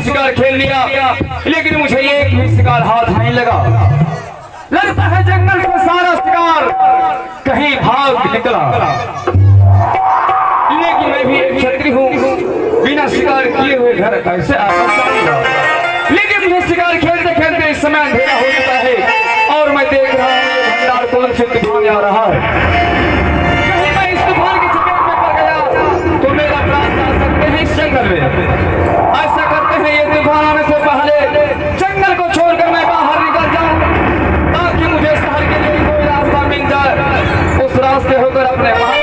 शिकार खेल लिया, लेकिन मुझे एक भी शिकार हाथ नहीं लगा। लगता है जंगल का सारा शिकार कहीं भाग निकला। लेकिन मैं भी एक क्षत्रिय हूँ, बिना शिकार किए हुए घर कैसे आ सकता। लेकिन मुझे शिकार खेलते खेलते इस समय अंधेरा हो चुका है और मैं देख रहा हूँ भंडार कौन से तूफान आ रहा है। कहीं मैं इस तूफान की चपेट में पड़ गया तो मेरा प्राण जा सकते हैं इस जंगल में। ऐसा करते हैं ये तूफान आने से पहले जंगल को छोड़कर मैं बाहर निकल जाऊं, ताकि मुझे शहर के लिए कोई रास्ता मिल जाए। उस रास्ते होकर अपने वहां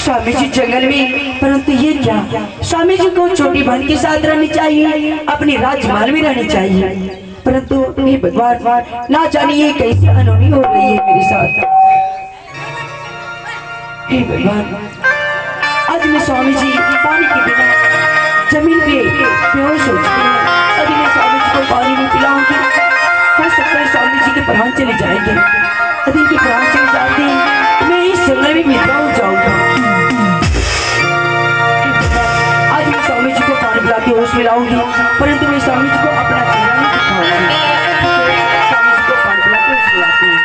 स्वामी जी जंगल में, परंतु ये क्या, स्वामी जी को छोटी बहन के साथ रहनी चाहिए, अपनी राजमहल में रहनी चाहिए, परंतु हे भगवान ना जाने ये कैसी अनहोनी हो रही है मेरे साथ। हे भगवान, आज मैं स्वामी जी पानी के बिना जमीन पे बेहोश हो चुकी हूँ। अभी मैं स्वामी जी को पानी नहीं पिलाऊंगी, हो सकता है इनके प्राण चले जाएंगे। यदि इनके प्राण चले जाते हैं तो मैं इस जंगल में विधवा हो जाऊंगा। आज मैं स्वामी जी को पानी पिला के होश में लाऊंगी, परंतु मैं स्वामी जी को अपना चेहरा नहीं दिखाऊंगी। स्वामी जी को पानी पिला के होश में लाती हूँ।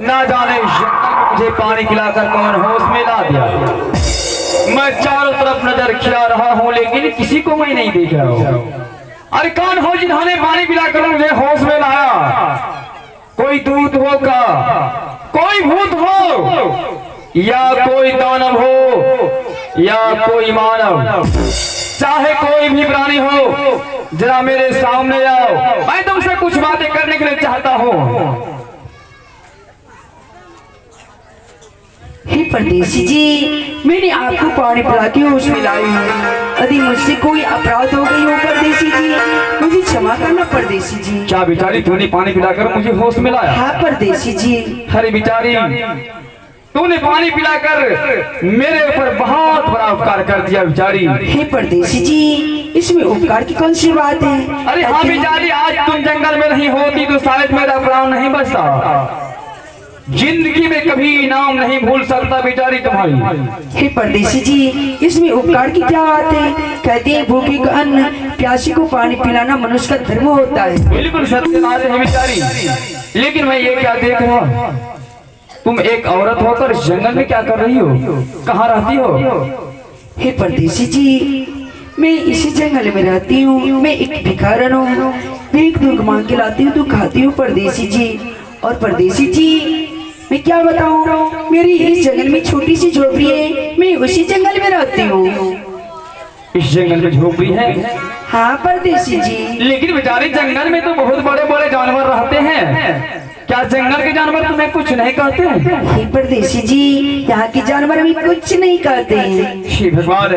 ना जाने मुझे पानी पिलाकर कौन होश में ला दिया। मैं चारों तरफ नजर खिला रहा हूँ लेकिन किसी को मैं नहीं देख रहा हूँ। अरे कौन हो जिन्होंने पानी पिलाकर मुझे होश में लाया? कोई दूत होगा, कोई भूत हो, या कोई दानव हो, या कोई मानव, चाहे कोई भी प्राणी हो, जरा मेरे सामने आओ। मैं तुमसे कुछ बातें करने के लिए चाहता हूँ। हे परदेसी जी, मैंने आपको पानी पिला के होश में लाई हूँ। यदि मुझसे कोई अपराध हो गई हो परदेसी जी, मुझे क्षमा करना परदेसी जी। क्या बेचारी तूने पानी पिलाकर मुझे होश में लाया? हाँ परदेसी जी। अरे बेचारी, तूने पानी पिलाकर मेरे ऊपर बहुत बड़ा उपकार कर दिया बेचारी। हे परदेसी जी, इसमें उपकार की कौन सी बात है? अरे हाँ बेचारी, आज तुम जंगल में नहीं होती तो शायद मेरा प्राण नहीं बचता। जिंदगी में कभी नाम नहीं भूल सकता बेचारी तुम्हारी। हे परदेसी जी, इसमें उपकार की क्या बात है? कहते हैं भूखे को अन्न, प्यासी को पानी पिलाना मनुष्य का धर्म होता है। बिल्कुल सत्य बात है बेचारी, लेकिन मैं ये क्या देख रहा हूँ, तुम एक औरत होकर इस जंगल में क्या कर रही हो? कहाँ रहती हो? हे परदेसी जी, मैं इसी जंगल में रहती हूँ। मैं एक भिखारन हूँ, भीख दूध मांग के लाती हूँ तो खाती हूँ परदेसी जी। और परदेसी जी, मैं क्या बताऊँ, मेरी इस जंगल में छोटी सी झोपड़ी है, मैं उसी जंगल में रहती हूँ। इस जंगल में झोपड़ी है? हाँ परदेसी जी। लेकिन बेचारे जंगल में तो बहुत बड़े बड़े जानवर रहते हैं, क्या जंगल के जानवर तुम्हें कुछ नहीं कहते? हे परदेसी जी, यहाँ के जानवर हमें कुछ नहीं कहते हैं। हे भगवान,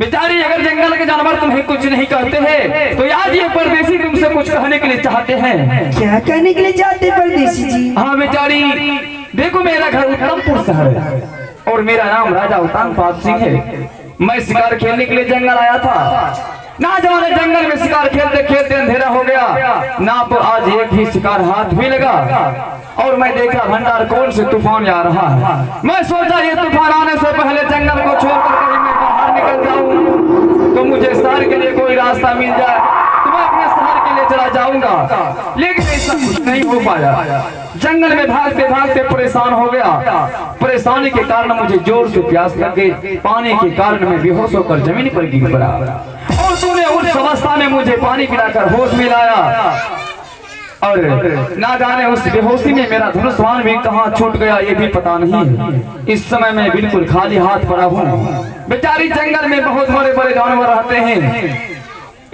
बेचारी अगर जंगल के जानवर तुम्हें कुछ नहीं कहते हैं तो आज ये परदेसी तुमसे कुछ कहने के लिए चाहते हैं। क्या कहने के लिए चाहते हैं परदेसी जी? हाँ बेचारी, देखो मेरा घर उत्तमपुर शहर है और मेरा नाम राजा उत्तमपाद सिंह है। मैं शिकार खेलने के लिए जंगल आया था। ना जाने जंगल में शिकार खेलते खेलते अंधेरा हो गया, ना तो आज एक भी शिकार हाथ भी लगा। और मैं देखा भंडार कौन से तूफान आ रहा है। मैं सोचा ये तूफान आने से पहले जंगल को छोड़कर कहीं मैं बाहर निकल जाऊं तो मुझे शहर के लिए कोई रास्ता मिल जाए तो मैं अपने शहर के लिए चला जाऊंगा। लेकिन ऐसा कुछ नहीं हो पाया। जंगल में भागते भागते परेशान हो गया। परेशानी के कारण मुझे जोर से प्यास लग गई। पानी के कारण मैं बेहोश होकर जमीन पर गिर पड़ा और तूने उस अवस्था में मुझे पानी पिलाकर होश में लाया। और ना जाने उस बेहोशी में मेरा धनुष्वान भी कहाँ छूट गया ये भी पता नहीं। इस समय मैं बिल्कुल खाली हाथ पड़ा हूँ। बेचारी जंगल में बहुत बड़े बड़े जानवर रहते हैं,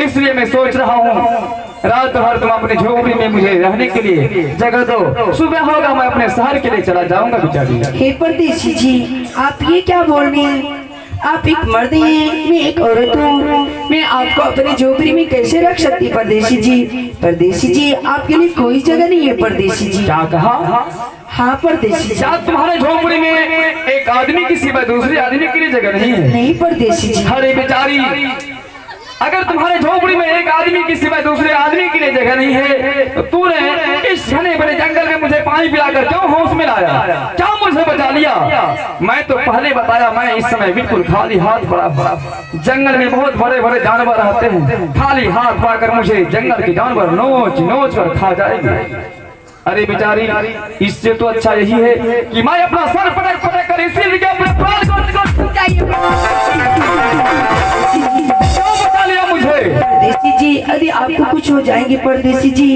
इसलिए मैं सोच रहा हूँ रात भर तुम अपनी झोपड़ी में मुझे रहने के लिए जगह दो, सुबह होगा मैं अपने शहर के लिए चला जाऊंगा। बेचारी, हे परदेसी जी, आप ये क्या बोल रहे हैं? आप एक मर्द हैं, मैं एक औरत हूँ। मैं आपको अपने झोपड़ी में कैसे रख सकती परदेसी जी? परदेसी जी, आपके लिए कोई जगह नहीं है परदेसी जी। क्या कहा? हाँ परदेसी जी। शायद तुम्हारे झोपड़ी में एक आदमी की सिवा दूसरे आदमी के लिए जगह नहीं है। नहीं परदेसी जी। अरे बेचारी, अगर तुम्हारे झोपड़ी में एक आदमी की सिवाय दूसरे आदमी के लिए जगह नहीं है तो तूने इस घने बड़े जंगल में मुझे पानी पिलाकर क्यों होश में लाया, क्या मुझे बचा लिया? मैं तो पहले बताया, मैं इस समय बिल्कुल खाली हाथ पड़ा। जंगल में बहुत बड़े बड़े जानवर रहते हैं, खाली हाथ पाकर मुझे जंगल के जानवर नोच नोच कर खा जाएंगे। अरे बेचारी, इससे तो अच्छा यही है कि मैं अपना सर पटक पटक कर इसी जगह अपने प्राण को क्यों बचा लिया मुझे? परदेसी जी, यदि आपको कुछ हो जाएंगे परदेसी जी,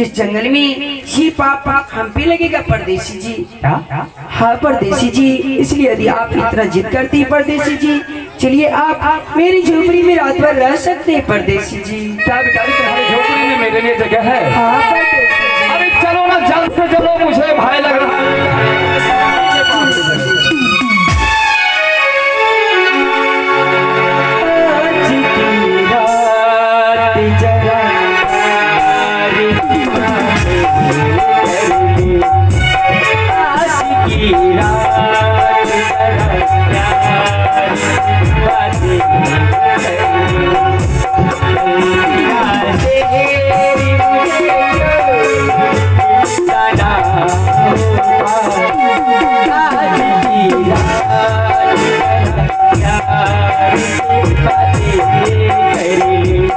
इस जंगल में ये पाप हम पे लगेगा परदेसी जी। हाँ परदेसी जी, इसलिए यदि आप इतना जिद करती हैं परदेसी जी, चलिए आप मेरी झोपड़ी में रात भर रह सकते हैं परदेसी जी। क्या बेचारी तुम्हारी झोपड़ी में मेरे लिए जगह है? हाँ परदेसी जी। अरे चलो ना, जल्द से चलो, मुझे भय लग रहा है।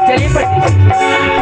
चलिए